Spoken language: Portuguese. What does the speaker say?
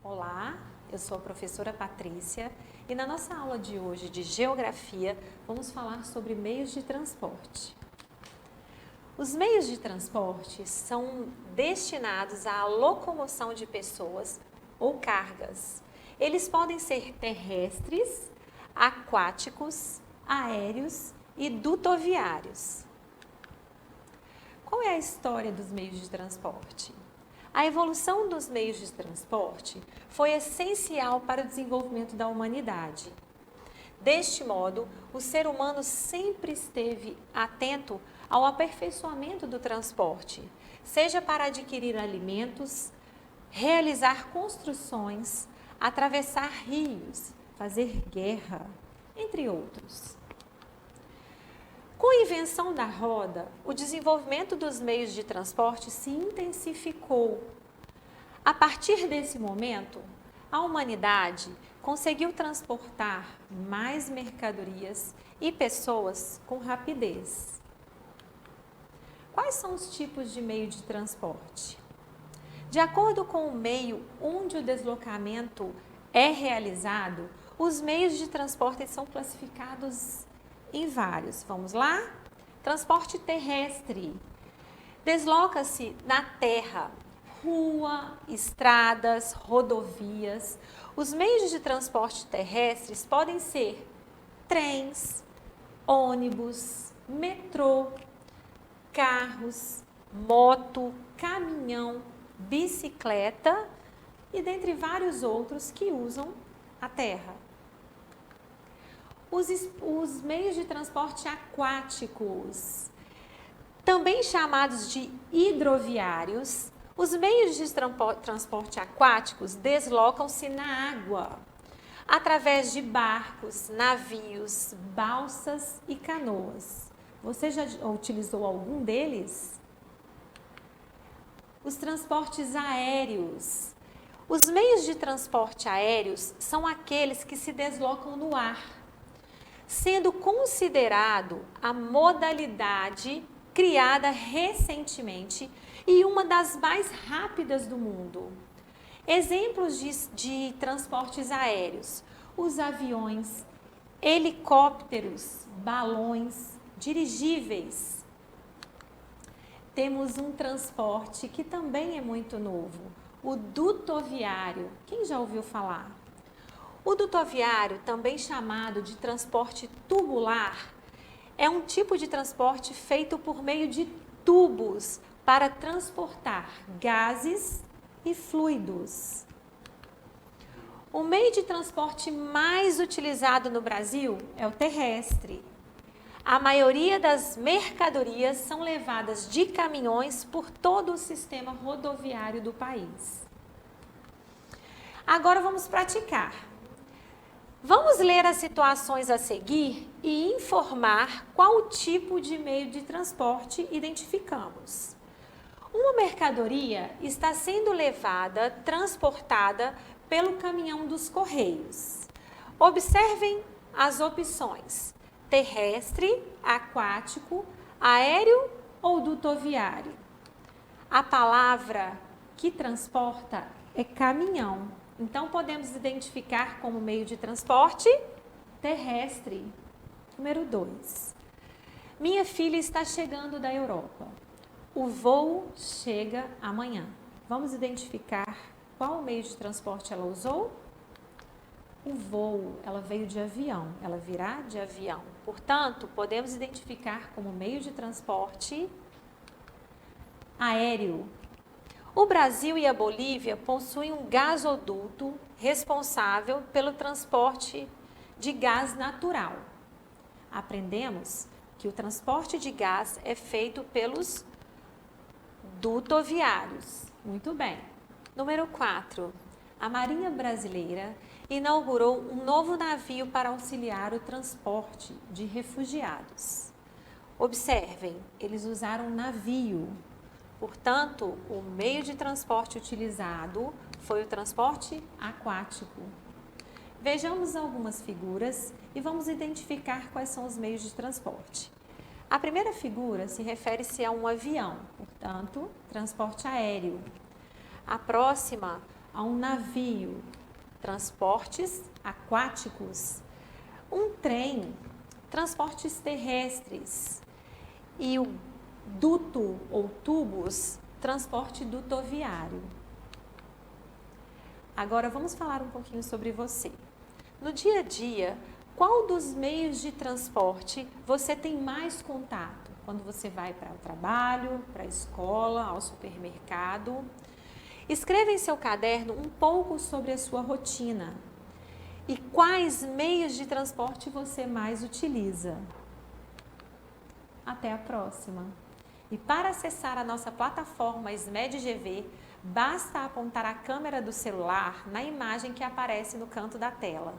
Olá, eu sou a professora Patrícia e na nossa aula de hoje de Geografia vamos falar sobre meios de transporte. Os meios de transporte são destinados à locomoção de pessoas ou cargas. Eles podem ser terrestres, aquáticos, aéreos e dutoviários. Qual é a história dos meios de transporte? A evolução dos meios de transporte foi essencial para o desenvolvimento da humanidade. Deste modo, o ser humano sempre esteve atento ao aperfeiçoamento do transporte, seja para adquirir alimentos, realizar construções, atravessar rios, fazer guerra, entre outros. Com a invenção da roda, o desenvolvimento dos meios de transporte se intensificou. A partir desse momento, a humanidade conseguiu transportar mais mercadorias e pessoas com rapidez. Quais são os tipos de meio de transporte? De acordo com o meio onde o deslocamento é realizado, os meios de transporte são classificados em vários. Vamos lá? Transporte terrestre. Desloca-se na terra, rua, estradas, rodovias. Os meios de transporte terrestres podem ser trens, ônibus, metrô, carros, moto, caminhão, bicicleta e dentre vários outros que usam a terra. Os meios de transporte aquáticos, também chamados de hidroviários, os meios de transporte aquáticos deslocam-se na água, através de barcos, navios, balsas e canoas. Você já utilizou algum deles? Os transportes aéreos. Os meios de transporte aéreos são aqueles que se deslocam no ar, sendo considerado a modalidade criada recentemente e uma das mais rápidas do mundo. Exemplos de transportes aéreos: os aviões, helicópteros, balões, dirigíveis. Temos um transporte que também é muito novo, o dutoviário. Quem já ouviu falar? O dutoviário, também chamado de transporte tubular, é um tipo de transporte feito por meio de tubos para transportar gases e fluidos. O meio de transporte mais utilizado no Brasil é o terrestre. A maioria das mercadorias são levadas de caminhões por todo o sistema rodoviário do país. Agora vamos praticar. Vamos ler as situações a seguir e informar qual tipo de meio de transporte identificamos. Uma mercadoria está sendo levada, transportada pelo caminhão dos Correios. Observem as opções: terrestre, aquático, aéreo ou dutoviário. A palavra que transporta é caminhão. Então, podemos identificar como meio de transporte terrestre. Número 2. Minha filha está chegando da Europa. O voo chega amanhã. Vamos identificar qual meio de transporte ela usou? O voo, ela veio de avião, ela virá de avião. Portanto, podemos identificar como meio de transporte aéreo. O Brasil e a Bolívia possuem um gasoduto responsável pelo transporte de gás natural. Aprendemos que o transporte de gás é feito pelos dutoviários. Muito bem. Número 4. A Marinha Brasileira inaugurou um novo navio para auxiliar o transporte de refugiados. Observem, eles usaram navio. Portanto, o meio de transporte utilizado foi o transporte aquático. Vejamos algumas figuras e vamos identificar quais são os meios de transporte. A primeira figura se refere-se a um avião, portanto, transporte aéreo. A próxima, a um navio, transportes aquáticos, um trem, transportes terrestres e o duto ou tubos, transporte dutoviário. Agora vamos falar um pouquinho sobre você. No dia a dia, qual dos meios de transporte você tem mais contato? Quando você vai para o trabalho, para a escola, ao supermercado? Escreva em seu caderno um pouco sobre a sua rotina e quais meios de transporte você mais utiliza. Até a próxima! E para acessar a nossa plataforma SMED-GV, basta apontar a câmera do celular na imagem que aparece no canto da tela.